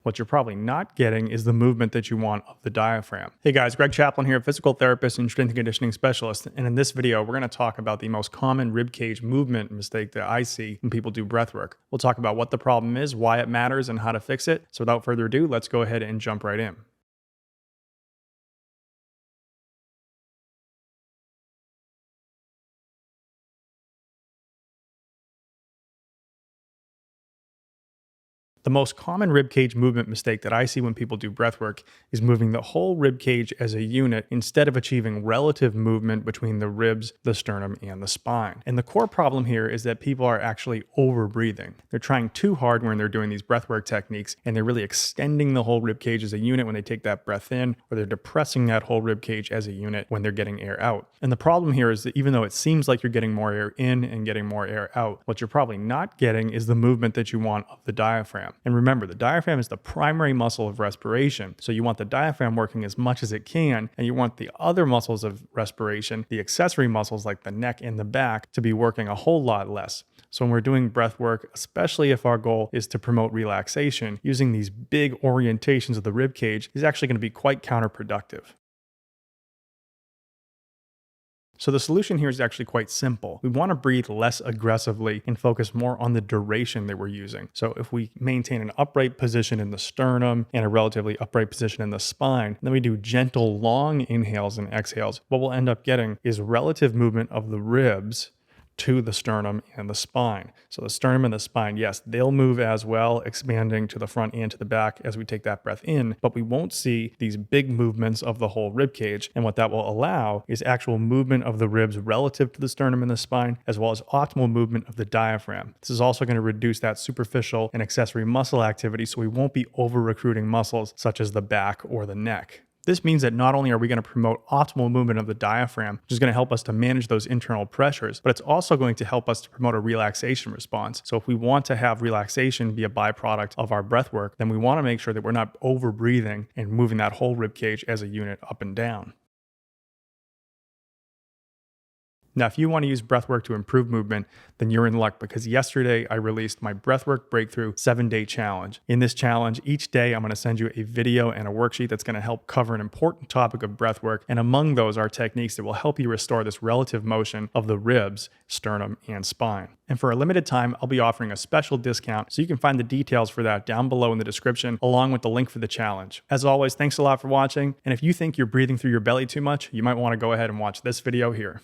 What you're probably not getting is the movement that you want of the diaphragm. Hey guys, Greg Chaplin here, physical therapist and strength and conditioning specialist. And in this video, we're going to talk about the most common ribcage movement mistake that I see when people do breath work. We'll talk about what the problem is, why it matters, and how to fix it. So without further ado, let's go ahead and jump right in. The most common ribcage movement mistake that I see when people do breathwork is moving the whole ribcage as a unit instead of achieving relative movement between the ribs, the sternum, and the spine. And the core problem here is that people are actually over-breathing. They're trying too hard when they're doing these breathwork techniques, and they're really extending the whole ribcage as a unit when they take that breath in, or they're depressing that whole ribcage as a unit when they're getting air out. And the problem here is that even though it seems like you're getting more air in and getting more air out, what you're probably not getting is the movement that you want of the diaphragm. And remember, the diaphragm is the primary muscle of respiration. So you want the diaphragm working as much as it can, and you want the other muscles of respiration, the accessory muscles like the neck and the back, to be working a whole lot less. So when we're doing breath work, especially if our goal is to promote relaxation, using these big orientations of the rib cage is actually going to be quite counterproductive. So the solution here is actually quite simple. We want to breathe less aggressively and focus more on the duration that we're using. So if we maintain an upright position in the sternum and a relatively upright position in the spine, then we do gentle, long inhales and exhales, what we'll end up getting is relative movement of the ribs to the sternum and the spine. So the sternum and the spine, yes, they'll move as well, expanding to the front and to the back as we take that breath in, but we won't see these big movements of the whole rib cage. And what that will allow is actual movement of the ribs relative to the sternum and the spine, as well as optimal movement of the diaphragm. This is also going to reduce that superficial and accessory muscle activity, so we won't be over-recruiting muscles such as the back or the neck. This means that not only are we going to promote optimal movement of the diaphragm, which is going to help us to manage those internal pressures, but it's also going to help us to promote a relaxation response. So if we want to have relaxation be a byproduct of our breath work, then we want to make sure that we're not over breathing and moving that whole rib cage as a unit up and down. Now, if you want to use breathwork to improve movement, then you're in luck, because yesterday I released my Breathwork Breakthrough 7-Day Challenge. In this challenge, each day I'm going to send you a video and a worksheet that's going to help cover an important topic of breathwork, and among those are techniques that will help you restore this relative motion of the ribs, sternum, and spine. And for a limited time, I'll be offering a special discount, so you can find the details for that down below in the description, along with the link for the challenge. As always, thanks a lot for watching, and if you think you're breathing through your belly too much, you might want to go ahead and watch this video here.